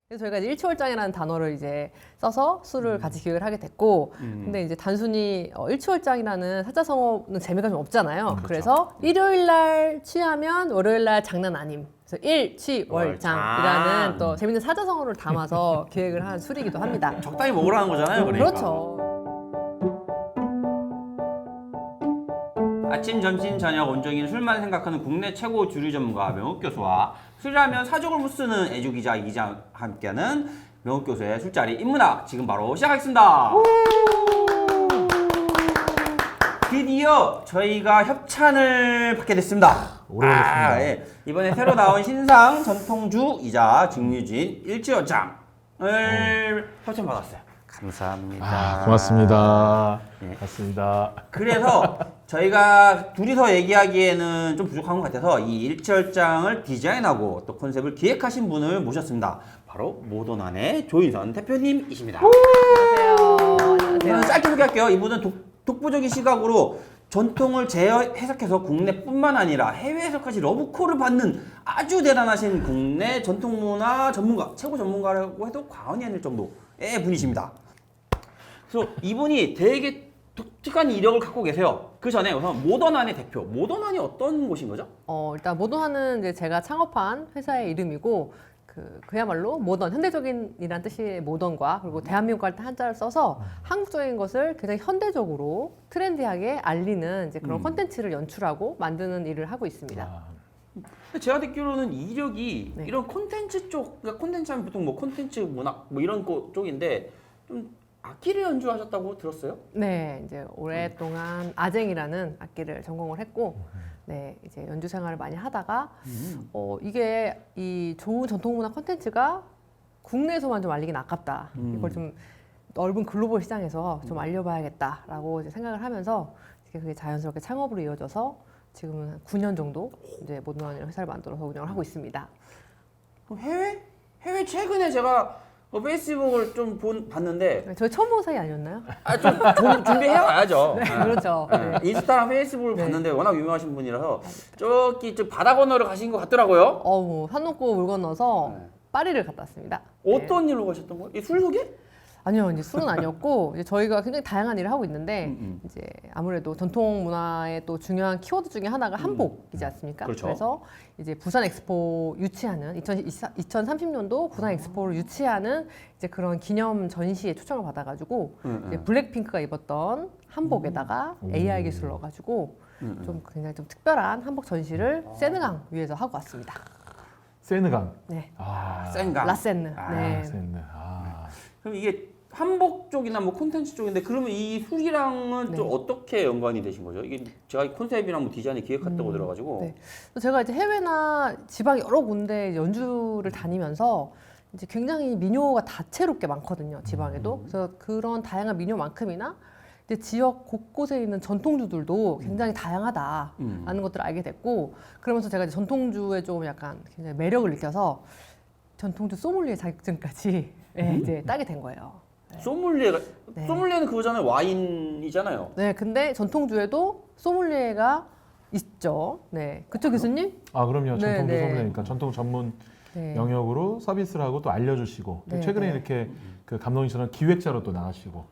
그래서 저희가 이제 일치월장이라는 단어를 이제 써서 술을 같이 기획을 하게 됐고, 근데 이제 단순히 일치월장이라는 사자성어는 재미가 좀 없잖아요. 그렇죠. 그래서 일요일 날 취하면 월요일 날 장난 아님. 그래서 일치월장이라는 또 재밌는 사자성어를 담아서 기획을 한 술이기도 합니다. 적당히 먹으라는 거잖아요, 그러니까. 그렇죠. 아침, 점심, 저녁 온종일 술만 생각하는 국내 최고 주류 전문가 명옥교수와 술이라면 사족을 못 쓰는 애주기자 이기자와 함께하는 명옥교수의 술자리 인문학 지금 바로 시작하겠습니다. 드디어 저희가 협찬을 받게 됐습니다. 오래 걸렸습니다. 예. 이번에 새로 나온 신상 전통주이자 증류진 일치월장을 협찬받았어요. 감사합니다. 고맙습니다. 예. 맞습니다. 그래서 저희가 둘이서 얘기하기에는 좀 부족한 것 같아서 이 일치월장을 디자인하고 또 컨셉을 기획하신 분을 모셨습니다. 바로 모던안의 조인선 대표님이십니다. 안녕하세요. 저는 짧게 소개할게요. 이분은 독보적인 시각으로 전통을 재해석해서 국내뿐만 아니라 해외에서까지 러브콜을 받는 아주 대단하신 국내 전통문화 전문가, 최고 전문가라고 해도 과언이 아닐 정도의 분이십니다. 그래서 이분이 되게 독특한 이력을 갖고 계세요. 그 전에 우선 모던안의 대표, 모던안이 어떤 곳인 거죠? 일단 모던하는 이제 제가 창업한 회사의 이름이고, 그야말로 모던, 현대적인이란 뜻의 모던과 그리고 대한민국 할 때 한자를 써서 한국적인 것을 굉장히 현대적으로 트렌디하게 알리는 이제 그런 콘텐츠를 연출하고 만드는 일을 하고 있습니다. 제가 듣기로는 이력이 네. 이런 콘텐츠 쪽, 그러니까 콘텐츠 하면 보통 뭐 콘텐츠 문학 뭐 이런 쪽인데 좀 악기를 연주하셨다고 들었어요? 네, 이제 오랫동안 아쟁이라는 악기를 전공을 했고, 네, 이제 연주 생활을 많이 하다가, 이게 이 좋은 전통문화 콘텐츠가 국내에서만 좀 알리긴 아깝다. 이걸 좀 넓은 글로벌 시장에서 좀 알려봐야겠다라고 이제 생각을 하면서 그게 자연스럽게 창업으로 이어져서 지금은 한 9년 정도 이제 모던이라는 회사를 만들어서 운영을 하고 있습니다. 그럼 해외 최근에 제가 페이스북을 좀 봤는데 저희 처음 본 사이 아니었나요? 좀 준비해 와야죠. 네, 그렇죠. 네. 인스타랑 페이스북을 네. 봤는데 워낙 유명하신 분이라서 저기 저 바다 건너를 가신 것 같더라고요. 산 넘고 물 건너서 네. 파리를 갔다 왔습니다. 네. 어떤 일로 가셨던 거예요? 술 소개? 아니요, 이제 술은 아니었고 이제 저희가 굉장히 다양한 일을 하고 있는데 이제 아무래도 전통 문화의 또 중요한 키워드 중에 하나가 한복이지 않습니까? 그렇죠. 그래서 이제 부산 엑스포 유치하는 2030년도 부산 엑스포를 유치하는 이제 그런 기념 전시에 초청을 받아가지고 이제 블랙핑크가 입었던 한복에다가 AI 기술을 넣어가지고 좀 굉장히 좀 특별한 한복 전시를 세느강 위에서 하고 왔습니다. 세느강. 네, 센강. 라세느. 네. 세느. 그럼 이게 한복 쪽이나 뭐 콘텐츠 쪽인데 그러면 이 술이랑은 좀 어떻게 연관이 되신 거죠? 이게 제가 이 컨셉이랑 뭐 디자인을 기획했다고 들어가지고 네. 그래서 제가 이제 해외나 지방 여러 군데 연주를 다니면서 이제 굉장히 민요가 다채롭게 많거든요, 지방에도. 그래서 그런 다양한 민요만큼이나 이제 지역 곳곳에 있는 전통주들도 굉장히 다양하다라는 것들을 알게 됐고, 그러면서 제가 이제 전통주에 좀 약간 굉장히 매력을 느껴서 전통주 소믈리에 자격증까지 이제 따게 된 거예요. 소믈리에가 네. 소믈리에는 그거잖아요. 와인이잖아요. 네, 근데 전통주에도 소믈리에가 있죠. 네, 그쵸 교수님? 그럼요. 네, 전통주 네. 소믈리에니까 전통 전문 네. 영역으로 서비스를 하고 또 알려주시고 또 네, 최근에 네. 이렇게 그 감독님처럼 기획자로 또 나가시고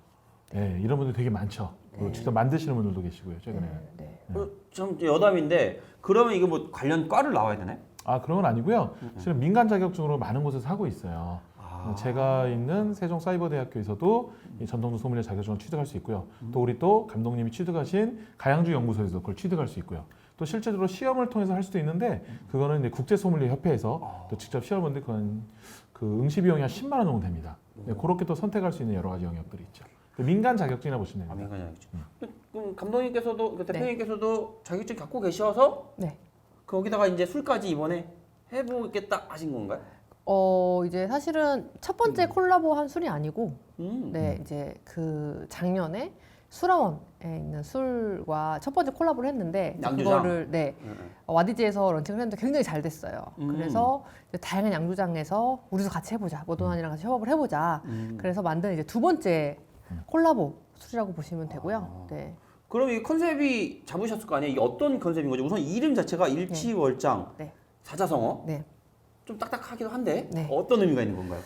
이런 분들 되게 많죠. 그리고 직접 만드시는 분들도 계시고요. 최근에. 네. 좀 여담인데 그러면 이거 뭐 관련 과를 나와야 되나요? 그런 건 아니고요. 실은 민간 자격증으로 많은 곳에서 하고 있어요. 제가 있는 세종사이버대학교에서도 이 전통주 소믈리에 자격증을 취득할 수 있고요. 또 우리 또 감독님이 취득하신 가양주 연구소에서 그걸 취득할 수 있고요. 또 실제로 시험을 통해서 할 수도 있는데 그거는 이제 국제 소믈리에 협회에서 또 직접 시험을 보는데 그건 그 응시 비용이 한 10만 원 정도 됩니다. 네, 그렇게 또 선택할 수 있는 여러 가지 영역들이 있죠. 민간 자격증이라 보시면 됩니다. 민간 자격증. 그럼 감독님께서도 그 대표님께서도 자격증 갖고 계셔서 네. 거기다가 이제 술까지 이번에 해보겠다 하신 건가요? 이제 사실은 첫 번째 콜라보 한 술이 아니고, 네, 이제 그 작년에 수라원에 있는 술과 첫 번째 콜라보를 했는데, 양주장? 그거를 와디즈에서 런칭을 했는데 굉장히 잘 됐어요. 그래서 이제 다양한 양주장에서 우리도 같이 해보자, 모던안이랑 같이 협업을 해보자. 그래서 만든 이제 두 번째 콜라보 술이라고 보시면 되고요. 네. 그럼 이 컨셉이 잡으셨을 거 아니에요? 이게 어떤 컨셉인 거죠? 우선 이름 자체가 일치월장, 네. 사자성어. 네. 좀 딱딱하기도 한데 네. 어떤 의미가 있는 건가요?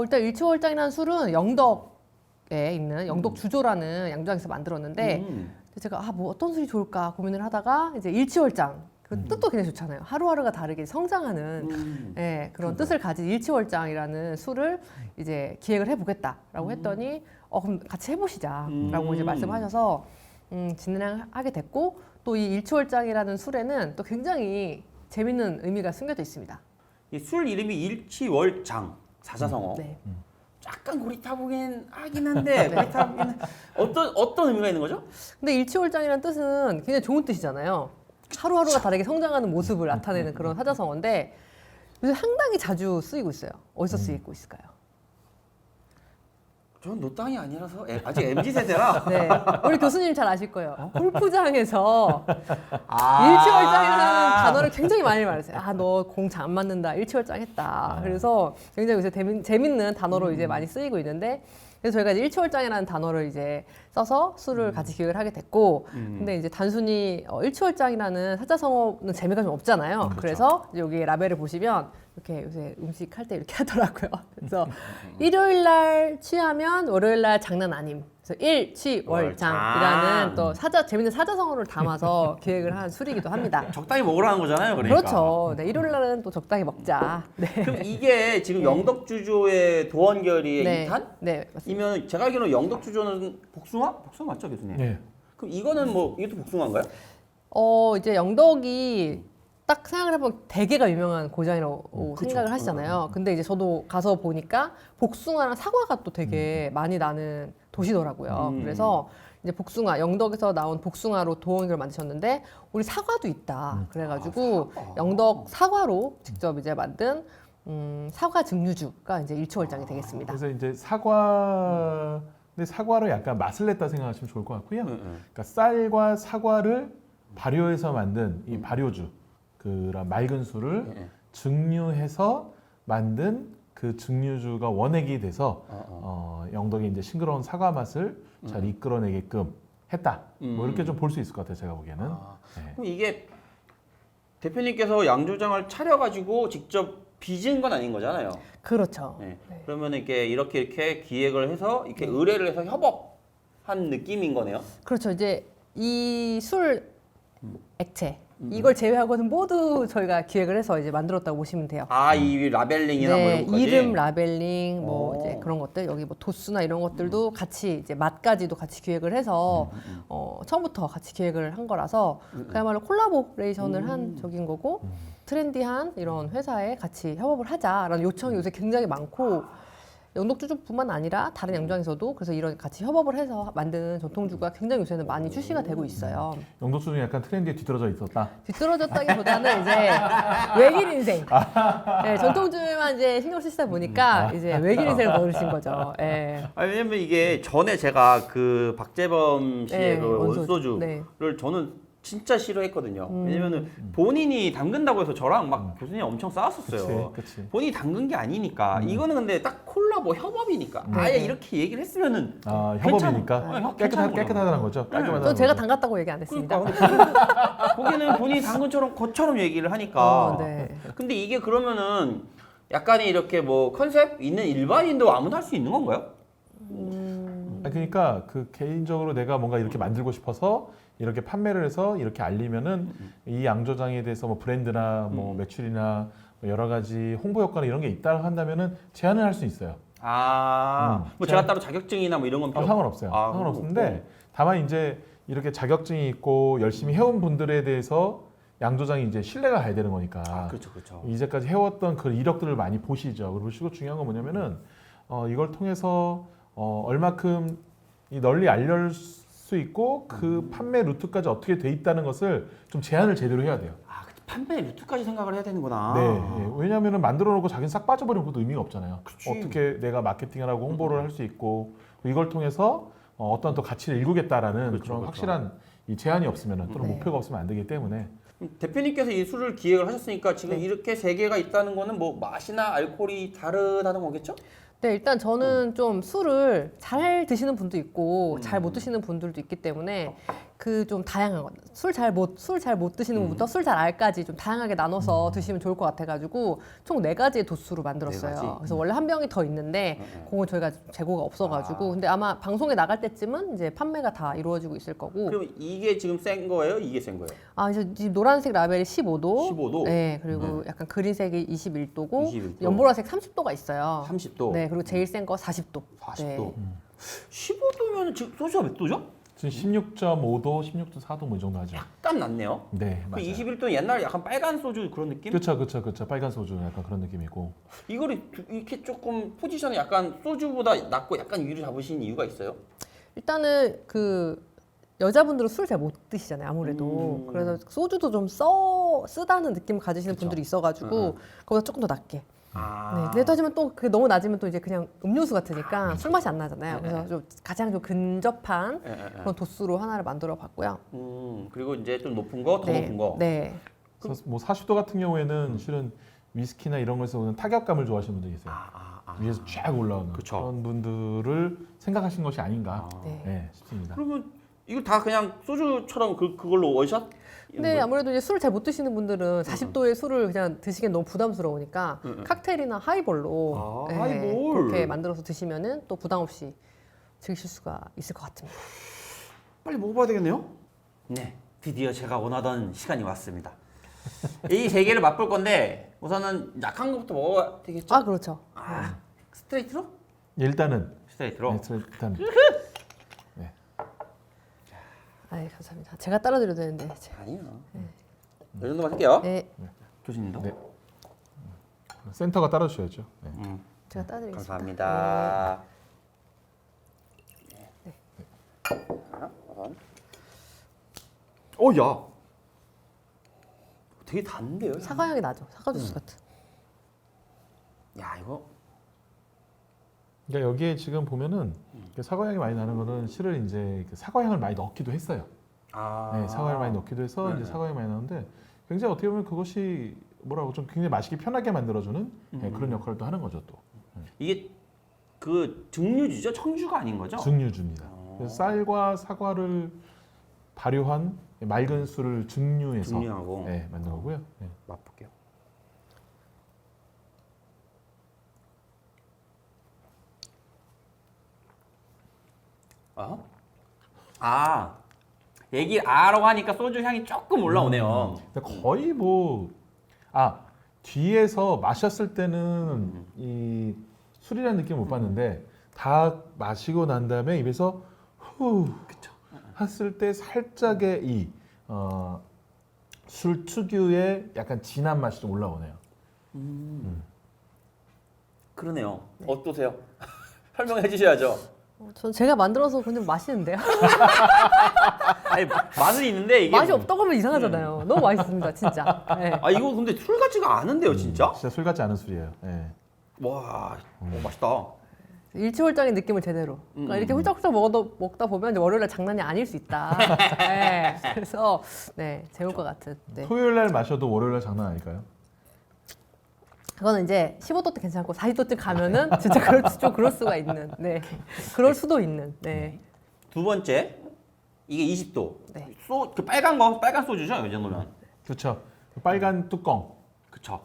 일단 일치월장이라는 술은 영덕에 있는 영덕 주조라는 양조장에서 만들었는데 제가 뭐 어떤 술이 좋을까 고민을 하다가 이제 일치월장 그 뜻도 굉장히 좋잖아요. 하루하루가 다르게 성장하는 그런 뜻을 가진 일치월장이라는 술을 이제 기획을 해보겠다라고 했더니 그럼 같이 해보시자라고 이제 말씀하셔서 진행하게 됐고 또 이 일치월장이라는 술에는 또 굉장히 재밌는 의미가 숨겨져 있습니다. 이 술 이름이 일치월장 사자성어. 네. 약간 고리타분하긴 하긴 한데 고리타분한 어떤 의미가 있는 거죠? 근데 일치월장이라는 뜻은 굉장히 좋은 뜻이잖아요. 하루하루가 다르게 성장하는 모습을 나타내는 그런 사자성어인데 요즘 상당히 자주 쓰이고 있어요. 어디서 쓰이고 있을까요? 저는 노땅이 아니라서 아직 MZ 세대라. 네, 우리 교수님 잘 아실 거예요. 골프장에서 아. 일치월장이라는 단어를 굉장히 많이 말했어요. 너 공 잘 안 맞는다. 일치월장했다. 그래서 굉장히 요새 재밌는 단어로 이제 많이 쓰이고 있는데 그래서 저희가 이제 일치월장이라는 단어를 이제 써서 술을 같이 기획을 하게 됐고 근데 이제 단순히 일치월장이라는 사자성어는 재미가 좀 없잖아요. 그래서 여기 라벨을 보시면 이렇게 요새 음식 할 때 이렇게 하더라고요. 그래서 일요일 날 취하면 월요일 날 장난 아님. 그래서 일취월장이라는 또 재밌는 사자성어를 담아서 기획을 한 술이기도 합니다. 적당히 먹으라는 거잖아요, 그러니까. 그렇죠. 네, 일요일 날은 또 적당히 먹자. 네. 그럼 이게 지금 영덕주조의 도원결의의 네. 2탄? 네, 맞습니다. 이면 제가 알기로는 영덕주조는 복숭아? 복숭아 맞죠, 교수님? 예. 그럼 이거는 뭐 이것도 복숭아인가요? 이제 영덕이 딱 생각을 해보면 대게가 유명한 고장이라고 생각을 하시잖아요. 근데 이제 저도 가서 보니까 복숭아랑 사과가 또 되게 많이 나는 도시더라고요. 그래서 이제 복숭아, 영덕에서 나온 복숭아로 도원결을 만드셨는데 우리 사과도 있다. 그래가지고 영덕 사과로 직접 이제 만든 사과 증류주가 이제 일치월장이 되겠습니다. 그래서 이제 근데 사과를 약간 맛을 냈다 생각하시면 좋을 것 같고요. 그러니까 쌀과 사과를 발효해서 만든 이 발효주, 그런 맑은 술을 증류해서 만든 그 증류주가 원액이 돼서 영덕이 이제 싱그러운 사과 맛을 잘 이끌어내게끔 했다. 뭐 이렇게 좀 볼 수 있을 것 같아요, 제가 보기에는. 네. 그럼 이게 대표님께서 양조장을 차려가지고 직접 빚은 건 아닌 거잖아요. 그렇죠. 네. 네. 그러면 이렇게 기획을 해서 이렇게 의뢰를 해서 협업한 느낌인 거네요. 그렇죠. 이제 이 술 액체 이걸 제외하고는 모두 저희가 기획을 해서 이제 만들었다고 보시면 돼요. 이 라벨링이나 뭐 네, 이런 것까지. 이름 라벨링 뭐 오. 이제 그런 것들 여기 뭐 도수나 이런 것들도 같이 이제 맛까지도 같이 기획을 해서 처음부터 같이 기획을 한 거라서 그야말로 콜라보레이션을 한 적인 거고 트렌디한 이런 회사에 같이 협업을 하자라는 요청이 요새 굉장히 많고 영덕주조뿐만 아니라 다른 양조장에서도 그래서 이런 같이 협업을 해서 만든 전통주가 굉장히 요새는 많이 출시가 되고 있어요. 영덕주는 약간 트렌드에 뒤떨어져 있었다. 뒤떨어졌다기보다는 이제 외길 인생. 네, 전통주에만 이제 신경 쓰시다 보니까 이제 외길 인생을 걸으신 거죠. 네. 왜냐면 이게 전에 제가 그 박재범 씨의 그 원소주를 네. 저는 진짜 싫어했거든요. 왜냐면은 본인이 담근다고 해서 저랑 막 교수님 엄청 싸웠었어요. 그치. 본인이 담근 게 아니니까. 이거는 근데 딱 콜라보 협업이니까. 아예 이렇게 얘기를 했으면은 협업이니까 깨끗하다는 거죠. 깔끔하다는 저 제가 거죠. 담갔다고 얘기 안 했습니다. 그러니까 거기는 본인이 담근 것처럼 얘기를 하니까. 네. 근데 이게 그러면은 약간의 이렇게 뭐 컨셉 있는 일반인도 아무나 할 수 있는 건가요? 그러니까 그 개인적으로 내가 뭔가 이렇게 만들고 싶어서 이렇게 판매를 해서 이렇게 알리면은 이 양조장에 대해서 뭐 브랜드나 뭐 매출이나 뭐 여러 가지 홍보 효과나 이런 게 있다 한다면은 제안을 할 수 있어요. 뭐 제가 따로 자격증이나 뭐 이런 건 필요 상관없어요. 상관없는데 다만 이제 이렇게 자격증이 있고 열심히 해온 분들에 대해서 양조장이 이제 신뢰가 가야 되는 거니까. 그렇죠. 이제까지 해왔던 그 이력들을 많이 보시죠. 그리고 중요한 건 뭐냐면은 이걸 통해서 얼마큼 널리 알릴 수 있고 그 판매 루트까지 어떻게 돼 있다는 것을 좀 제안을 제대로 해야 돼요. 판매 루트까지 생각을 해야 되는구나. 네, 왜냐하면 만들어 놓고 자기는 싹 빠져버리면 그것도 의미가 없잖아요. 그치. 어떻게 내가 마케팅을 하고 홍보를 할 수 있고 이걸 통해서 어떤 또 가치를 일구겠다라는 그런 확실한 이 제안이 없으면 또는 목표가 없으면 안 되기 때문에. 대표님께서 이 술을 기획을 하셨으니까 지금 이렇게 세 개가 있다는 거는 뭐 맛이나 알코올이 다르다는 거겠죠? 네, 일단 저는 좀 술을 잘 드시는 분도 있고 잘 못 드시는 분들도 있기 때문에 그 좀 다양한 거. 술 잘 못 드시는 분부터 술 잘 알까지 좀 다양하게 나눠서 드시면 좋을 것 같아가지고 총 4가지의 도수로 만들었어요. 4가지? 그래서 원래 한 병이 더 있는데 그건 저희가 재고가 없어가지고 근데 아마 방송에 나갈 때쯤은 이제 판매가 다 이루어지고 있을 거고. 그럼 이게 지금 센 거예요? 이게 센 거예요? 아, 이제 지금 노란색 라벨이 15도. 15도? 네, 그리고 약간 그린색이 21도고 21도. 연보라색 30도가 있어요. 30도. 네, 그리고 제일 센 거 40도. 40도. 네. 15도면 지금 소주가 몇 도죠? 지금 16.5도, 16.4도 뭐 이 정도 하죠. 약간 낮네요. 네, 그 맞아요. 21도는 옛날 약간 빨간 소주 그런 느낌? 그렇죠. 빨간 소주 약간 그런 느낌이고. 이거를 이렇게 조금 포지션이 약간 소주보다 낮고 약간 위로 잡으신 이유가 있어요? 일단은 그 여자분들은 술 잘 못 드시잖아요, 아무래도. 그래서 소주도 좀 쓰다는 느낌 가지시는 분들이 있어가지고 그보다 조금 더 낮게. 네. 근데 하지만 또 그 너무 낮으면 또 이제 그냥 음료수 같으니까 술 맛이 안 나잖아요. 그래서 좀 가장 좀 근접한 그런 도수로 하나를 만들어 봤고요. 그리고 이제 좀 높은 거, 더 네. 높은 거. 네. 그래서 뭐 40도 같은 경우에는 실은 위스키나 이런 거에서 오는 타격감을 좋아하시는 분들이 있어요. 위에서 쫙 올라오는 그쵸. 그런 분들을 생각하신 것이 아닌가 네. 네, 싶습니다. 그러면 이거 다 그냥 소주처럼 그걸로 원샷? 근데 아무래도 이제 술 잘 못 드시는 분들은 40도의 술을 그냥 드시기엔 너무 부담스러우니까 칵테일이나 하이볼로 아, 하이볼. 그렇게 만들어서 드시면은 또 부담 없이 즐기실 수가 있을 것 같습니다. 빨리 먹어봐야 되겠네요. 네, 드디어 제가 원하던 시간이 왔습니다. 이 3개를 맛볼 건데 우선은 약한 것부터 먹어야 되겠죠? 아, 그렇죠. 스트레이트로? 일단은 스트레이트로? 네, 일단 아, 감사합니다. 제가 따라드려도 되는데. 아니요. 이 정도만 할게요. 네, 교수님도. 네. 센터가 따라주셔야죠. 네. 제가 따라드리겠습니다. 감사합니다. 네. 야. 되게 단데요? 사과 향이 나죠. 사과 주스 같은. 야, 이거 그러니까 여기에 지금 보면은 사과 향이 많이 나는 거는 실은 이제 사과 향을 많이 넣기도 했어요. 네, 사과를 많이 넣기도 해서 네네. 이제 사과 향이 많이 나는데 굉장히 어떻게 보면 그것이 뭐라고 좀 굉장히 마시기 편하게 만들어주는 네, 그런 역할을 또 하는 거죠 또. 이게 그 증류주죠? 청주가 아닌 거죠? 증류주입니다. 그래서 쌀과 사과를 발효한 맑은 술을 증류해서 증류하고. 네, 만든 거고요. 네. 맛볼게요. 얘기 아라고 하니까 소주 향이 조금 올라오네요. 근데 거의 뒤에서 마셨을 때는 이 술이라는 느낌 못 받는데 다 마시고 난 다음에 입에서 후 했을 때 살짝의 술 특유의 약간 진한 맛이 좀 올라오네요. 그러네요. 어떠세요? 설명해 주셔야죠. 전 제가 만들어서 그냥 마시는데요. 아니, 맛은 있는데 이게 맛이 없다고 하면 이상하잖아요. 너무 맛있습니다, 진짜. 네. 이거 근데 술 같지가 않은데요, 진짜? 진짜 술 같지 않은 술이에요. 네. 와, 맛있다. 일취월장의 느낌을 제대로. 그러니까 이렇게 훌쩍훌쩍 먹다 보면 이제 월요일날 장난이 아닐 수 있다. 네. 그래서 네, 재울 것 같은. 네. 토요일 날 마셔도 월요일 날 장난 아닐까요? 그거는 이제 15도 때 괜찮고 40도쯤 가면은 진짜 좀 그럴 수가 있는. 네. 그럴 수도 있는. 네. 두 번째, 이게 20도. 네. 그 빨간 소주죠, 이 정도면. 그렇죠. 빨간 뚜껑. 그쵸.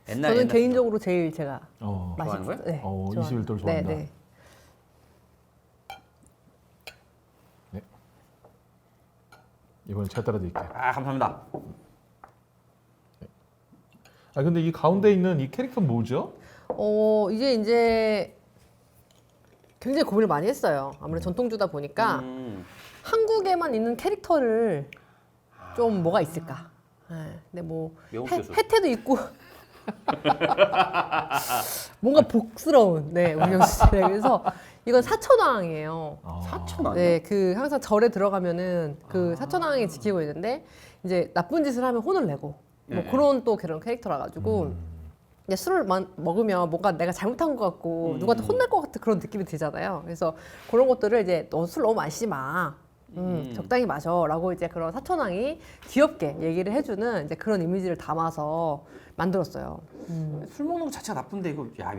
저는 개인적으로 제일 제가 좋아하는 거예요? 네. 21도를 좋아한다. 네, 네. 네. 이번엔 제가 따라드릴게요. 감사합니다. 근데 이 가운데 있는 이 캐릭터는 뭐죠? 이제 굉장히 고민을 많이 했어요. 아무래도 전통주다 보니까 한국에만 있는 캐릭터를 좀 뭐가 있을까. 네. 근데 뭐 명수수. 혜태도 있고 뭔가 복스러운 우영수 씨. 그래서 이건 사천왕이에요. 사천 네, 그 항상 절에 들어가면은 그 사천왕이 지키고 있는데 이제 나쁜 짓을 하면 혼을 내고 뭐 그런 또 그런 캐릭터라 가지고 이제 술을 먹으면 뭔가 내가 잘못한 것 같고 누구한테 혼날 것 같은 그런 느낌이 들잖아요. 그래서 그런 것들을 이제 너 술 너무 마시지 마. 적당히 마셔라고 이제 그런 사천왕이 귀엽게 얘기를 해주는 이제 그런 이미지를 담아서 만들었어요. 술 먹는 거 자체가 나쁜데 이거 야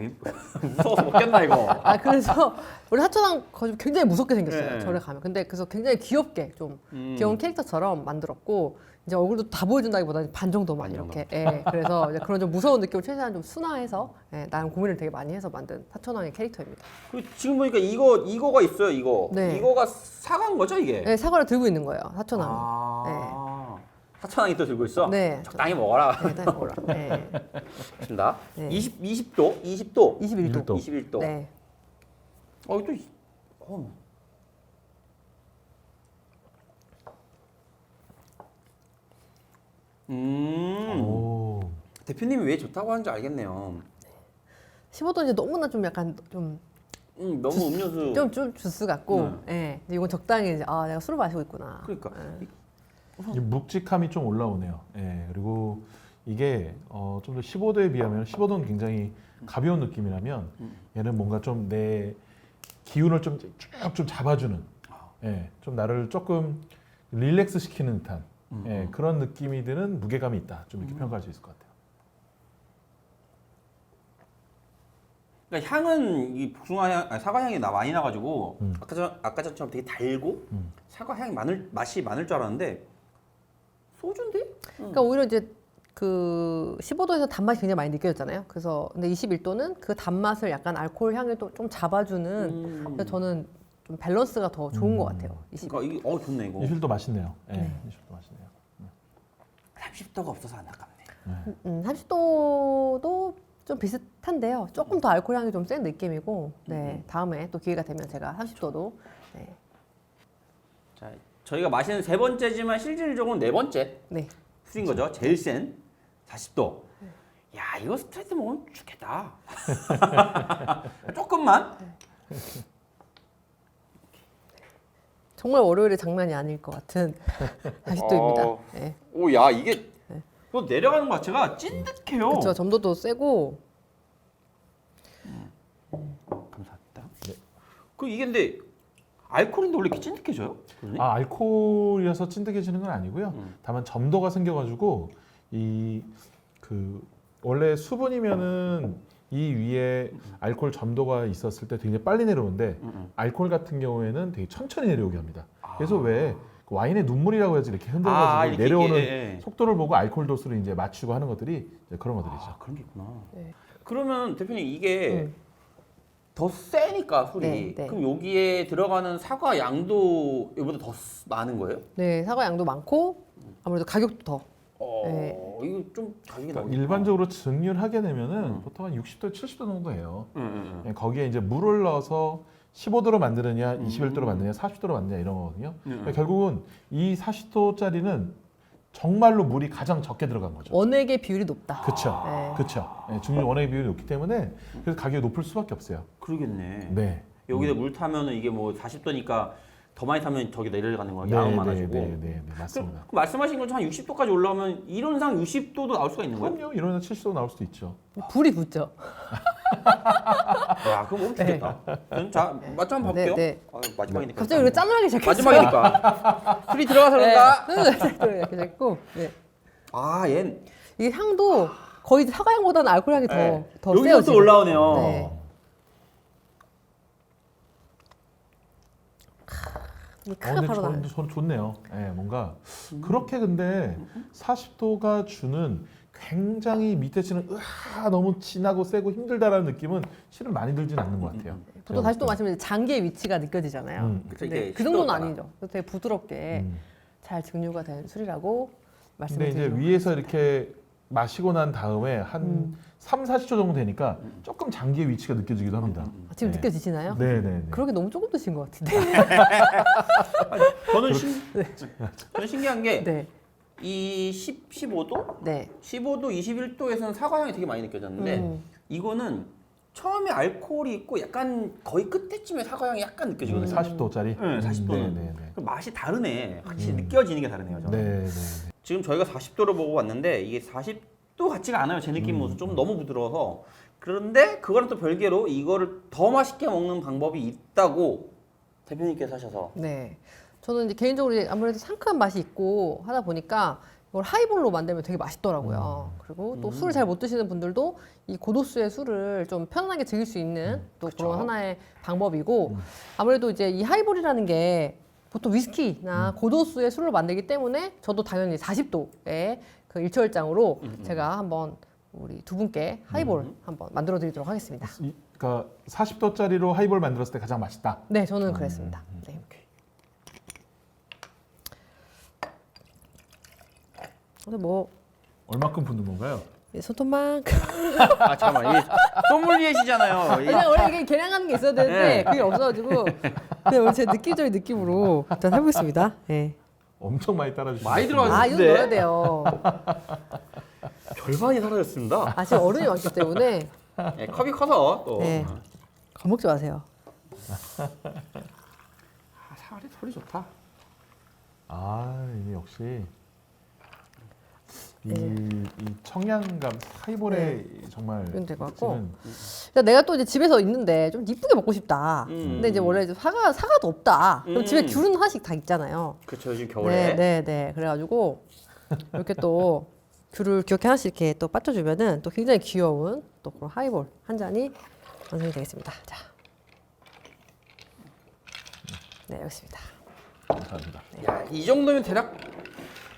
무서워서 먹겠나 이거. 아 그래서 우리 사천왕 거의 굉장히 무섭게 생겼어요. 네. 절에 가면. 근데 그래서 굉장히 귀엽게 좀 귀여운 캐릭터처럼 만들었고 이제 얼굴도 다 보여준다기보다는 반 정도만 반 정도. 이렇게. 예, 그래서 이제 그런 좀 무서운 느낌을 최대한 좀 순화해서 나름 고민을 되게 많이 해서 만든 사천왕의 캐릭터입니다. 그리고 지금 보니까 이거가 있어요. 이거. 네. 이거가 사과인 거죠 이게? 네, 사과를 들고 있는 거예요. 사천왕. 사천왕이 또 들고 있어? 네. 적당히 먹어라. 네, 일단 먹어라. 네. 좋습니다. 네. 20도? 20도? 21도. 21도. 네. 또 오. 대표님이 왜 좋다고 하는지 알겠네요. 15도 이제 너무나 좀 약간 좀 너무 음료수. 좀 주스 같고, 예. 근데 이건 적당히 이제 내가 술을 마시고 있구나. 그러니까. 이 묵직함이 좀 올라오네요. 예, 그리고 이게 좀 더 15도에 비하면 15도는 굉장히 가벼운 느낌이라면 얘는 뭔가 좀 내 기운을 좀 쭉 좀 잡아주는, 예, 좀 나를 조금 릴렉스 시키는 듯한 예, 그런 느낌이 드는 무게감이 있다. 좀 이렇게 평가할 수 있을 것 같아요. 그러니까 향은 이 복숭아 향, 아니, 사과 향이 많이 나가지고 아까 전처럼 되게 달고 사과 향이 맛이 많을 줄 알았는데 소주인데? 그러니까 오히려 이제 그 15도에서 단맛이 굉장히 많이 느껴졌잖아요. 그래서 근데 21도는 그 단맛을 약간 알코올 향을 또 좀 잡아주는. 그래서 저는 좀 밸런스가 더 좋은 것 같아요. 20. 그러니까 이게 좋네 이거. 20도 맛있네요. 예, 20도 맛있네요. 30도가 없어서 안타깝네. 30도도 좀 비슷한데요. 조금 더 알코올 향이 좀 센 느낌이고, 네. 다음에 또 기회가 되면 제가 30도도. 네. 자, 저희가 마시는 세 번째지만 실질적으로 네 번째 네. 술인 거죠. 제일 센 40도. 야, 이거 스트레이트 먹으면 죽겠다. 조금만. 정말 월요일에 장난이 아닐 것 같은 40도입니다. 네. 오, 야, 이게 또 내려가는 것 자체가 찐득해요. 그렇죠. 점도도 세고. 감사합니다. 그 이게 근데 알코올인데 원래 이렇게 찐득해져요? 알코올이라서 찐득해지는 건 아니고요. 다만 점도가 생겨가지고 원래 수분이면은 이 위에 알코올 점도가 있었을 때 굉장히 빨리 내려오는데 알코올 같은 경우에는 되게 천천히 내려오게 합니다. 그래서 왜 와인의 눈물이라고 해서 이렇게 흔들어가지고 이렇게 내려오는 이게, 속도를 보고 알코올 도수를 이제 맞추고 하는 것들이 이제 그런 것들이죠. 그런 게 있구나. 네. 그러면 대표님 이게 더 세니까 술이. 네, 네. 그럼 여기에 들어가는 사과 양도 이보다 더 많은 거예요? 네, 사과 양도 많고 아무래도 가격도 더. 네. 이거 좀 가격이 그러니까 나오겠다. 일반적으로 증류하게 되면은 보통 한 60도, 70도 정도 해요. 예, 거기에 이제 물을 넣어서 15도로 만드느냐, 21도로 만드느냐, 40도로 만드냐 이런 거거든요. 그러니까 결국은 이 40도짜리는 정말로 물이 가장 적게 들어간 거죠. 원액의 비율이 높다. 그렇죠, 네. 그렇죠. 예, 증류 원액 비율이 높기 때문에 그래서 가격이 높을 수밖에 없어요. 그러겠네. 네. 여기다 물 타면은 이게 뭐 40도니까 더 많이 타면 저기 내려가는 거야. 네, 양은 네, 많아지고. 네, 맞습니다. 그 말씀하신 것처럼 한 60도까지 올라오면 이론상 60도도 나올 수가 있는 거예요? 그럼요, 이러면 70도 나올 수도 있죠. 불이 붙죠. 야, 그럼 너무 좋겠다. 자, 맛좀 한번 네, 볼게요. 네. 마지막이니까. 갑자기 우리 짠하게 시작했어요. 마지막이니까. 술이 들어가서 그런가? 네, 이렇게 됐고. 네. 얜 이게 향도 거의 사과 향보다는 알코올 향이 더 세요. 여기서 또 올라오네요. 네. 이 크가 근데 바로 나요. 저는 좋네요. 예, 뭔가 그렇게 근데 40도가 주는 굉장히 밑에 치는 너무 진하고 세고 힘들다라는 느낌은 실은 많이 들진 않는 것 같아요. 보통 40도 마시면 이제 장기의 위치가 느껴지잖아요. 그쵸, 근데 이게 그 정도는 식도가 아니죠. 되게 부드럽게 잘 증류가 된 술이라고 근데 이제 말씀드리고. 위에서 이렇게 마시고 난 다음에 한 3, 40초 정도 되니까 조금 장기의 위치가 느껴지기도 합니다. 지금 네. 느껴지시나요? 네네. 그렇게 너무 조금 드신 것 같은데. 저는 신기한 게 네. 이 15도? 네. 15도, 21도에서는 사과 향이 되게 많이 느껴졌는데 이거는 처음에 알코올이 있고 약간 거의 끝에쯤에 사과 향이 약간 느껴지거든요. 40도짜리? 네, 40도는. 네네네. 맛이 다르네. 확실히 느껴지는 게 다르네요. 저는. 네네. 지금 저희가 40도를 보고 왔는데 이게 40도 같지가 않아요. 제 느낌으로 좀 너무 부드러워서. 그런데 그거랑 또 별개로 이거를 더 맛있게 먹는 방법이 있다고 대표님께서 하셔서. 네. 저는 이제 개인적으로 이제 아무래도 상큼한 맛이 있고 하다 보니까 이걸 하이볼로 만들면 되게 맛있더라고요. 그리고 또 술을 잘 못 드시는 분들도 이 고도수의 술을 좀 편안하게 즐길 수 있는 또 그런 하나의 방법이고 아무래도 이제 이 하이볼이라는 게 보통 위스키나 고도수의 술을 만들기 때문에 저도 당연히 40도의 그 일초열장으로 제가 한번 우리 두 분께 하이볼 한번 만들어 드리도록 하겠습니다. 그러니까 40도짜리로 하이볼 만들었을 때 가장 맛있다. 네, 저는 그랬습니다. 네. 근데 뭐 얼마큼 붓는 건가요? 손톱만큼 아 잠깐만 이게 소믈리에시잖아요. 그냥 원래 이게 계량하는 게 있어야 되는데 그게 없어가지고 그냥 오늘 제 느낌적인 느낌으로 일단 해보겠습니다. 네. 엄청 많이 따라주시네요. 많이 들어가죠. 아, 이건 네. 넣어야 돼요. 절반이 사라졌습니다. 아, 지금 얼음이 많기 때문에 네, 컵이 커서 또. 네. 겁먹지 마세요. 아, 사과리 소리 좋다. 아, 이게 역시 이 청량감 하이볼의 정말 이건 될것 같고. 특징은 그러니까 내가 또 이제 집에서 있는데 좀 이쁘게 먹고 싶다. 음. 근데 이제 원래 이제 사과도 없다. 그럼 집에 음. 귤은 하나씩 다 있잖아요. 그렇죠 요즘 겨울에. 네. 그래가지고 이렇게 또 귤을 이렇게 하나씩 이렇게 또 빠져주면은 또 굉장히 귀여운 또 그런 하이볼 한 잔이 완성이 되겠습니다. 자, 네 여기 있습니다. 감사합니다. 야, 이 정도면 대략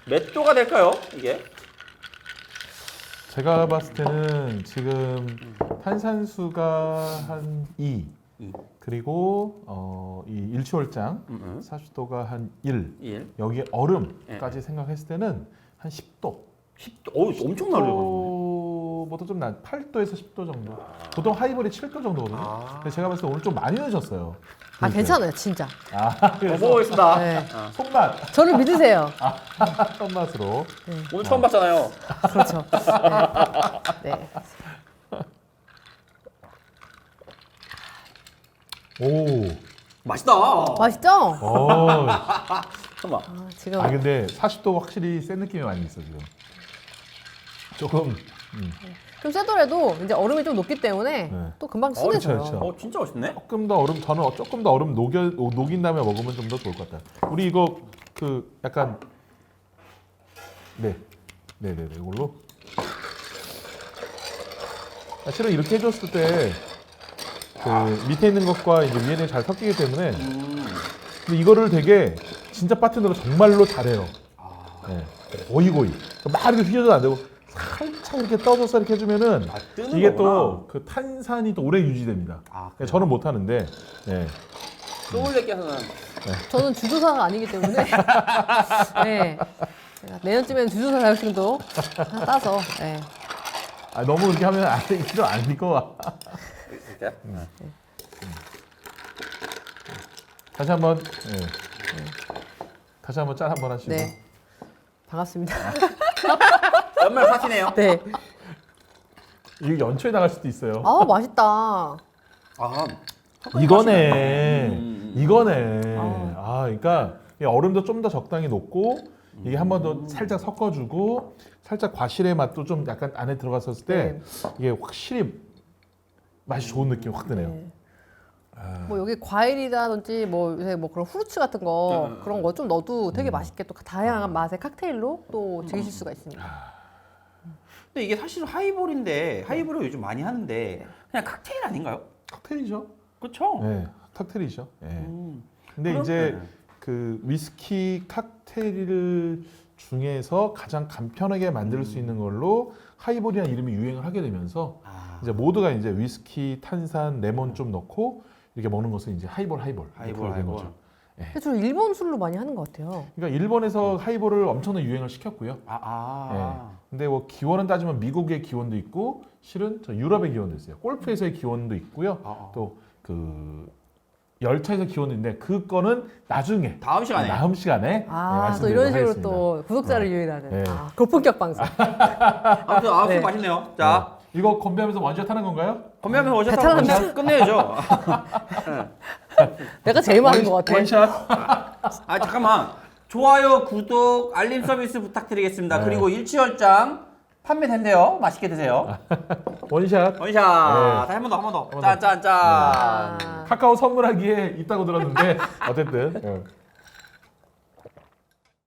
몇 도가 될까요? 이게? 제가 봤을 때는 지금 탄산수가 한 2, 그리고 이 일취월장 40도가 한 1, 1. 여기에 얼음까지 생각했을 때는 한 10도. 10도. 어우, 엄청 날려요. 10도보다 좀 낮, 8도에서 10도 정도. 보통 하이볼이 7도 정도거든요. 아. 근데 제가 봤을 때 오늘 좀 많이 넣으셨어요. 아 괜찮아요, 진짜. 아, 그래서 먹어보겠습니다. 네. 손맛, 저를 믿으세요. 손맛으로. 오늘 처음 봤잖아요. 그렇죠. 네. 오. 맛있다. 맛있죠? 어. 잠깐만. 아, 지금 아 근데 40도 확실히 센 느낌이 많이 있어 지금. 조금. 좀 세더라도 이제 얼음이 좀 녹기 때문에 네. 또 금방 그쵸, 순해져요. 그쵸. 진짜 맛있네. 조금 더 얼음, 저는 조금 더 얼음 녹인 다음에 먹으면 좀 더 좋을 것 같아요. 우리 이거 그 약간 네네네 이걸로. 실은 이렇게 해줬을 때 그 밑에 있는 것과 이제 위에 있는 게 잘 섞이기 때문에 근데 이거를 되게 진짜 바텐더로 정말로 잘해요. 네. 고이 막 이렇게 휘저도 안 되고 살짝 이렇게 떠줘서 이렇게 해주면은 뜨는 이게 거구나. 또 그 탄산이 또 오래 유지됩니다. 아, 네, 저는 못 하는데. 네. 소믈리에께서는 저는 주조사가 아니기 때문에 네. 제가 내년쯤에는 주조사 자격증도 하나 따서 네. 아, 너무 이렇게 하면 필요 아니고. 이렇게. 다시 한번. 네. 다시 한번 짠 한번 하시고. 네. 반갑습니다. 연말 파티네요. 네. 이게 연초에 나갈 수도 있어요. 아 맛있다. 아, 이거네. 이거네. 아. 아, 그러니까 이 얼음도 좀 더 적당히 녹고 이게 한 번 더 살짝 섞어주고 살짝 과실의 맛도 좀 약간 안에 들어갔었을 때 이게 확실히 맛이 좋은 느낌이 확 드네요. 네. 뭐 여기 과일이라든지 뭐 요새 뭐 그런 후르츠 같은 거 그런 거 좀 넣어도 되게 맛있게 또 다양한 맛의 칵테일로 또 즐기실 수가 있습니다. 근데 이게 사실 하이볼인데 하이볼을 요즘 많이 하는데 그냥 칵테일 아닌가요? 칵테일이죠. 그렇죠. 네, 칵테일이죠. 네. 근데 그럼- 이제 네. 그 위스키 칵테일 중에서 가장 간편하게 만들 수 있는 걸로 하이볼이라는 이름이 유행을 하게 되면서 아, 이제 모두가 이제 위스키, 탄산, 레몬 좀 넣고 이렇게 먹는 것을 이제 하이볼 하이볼. 된 거죠. 근데 저 일본 술로 많이 하는 것 같아요. 그러니까 일본에서 하이볼을 엄청나게 유행을 시켰고요. 아. 근데 뭐 기원은 따지면 미국의 기원도 있고 실은 저 유럽의 기원도 있어요. 골프에서의 기원도 있고요. 아. 또 그 열차에서 기원도 있는데 그 거는 나중에 다음 시간에. 다음 시간에 아, 또 이런 말씀드리도록 식으로 하겠습니다. 또 구독자를 유인하는 네. 아, 고품격 방송. 아무튼 네. 맛있네요. 자, 이거 건배하면서 원샷 하는 건가요? 건배하면서 원샷 베테랑 하고 원샷 끝내야죠. 내가 제일 많은 것 같아. 원샷. 아 잠깐만. 좋아요, 구독, 알림 서비스 부탁드리겠습니다. 네. 그리고 일취월장 판매된대요. 맛있게 드세요. 원샷. 원샷. 네. 자, 한 번 더, 한 번 더. 번 더. 짠, 짠, 짠. 아. 카카오 선물하기에 있다고 들었는데 어쨌든.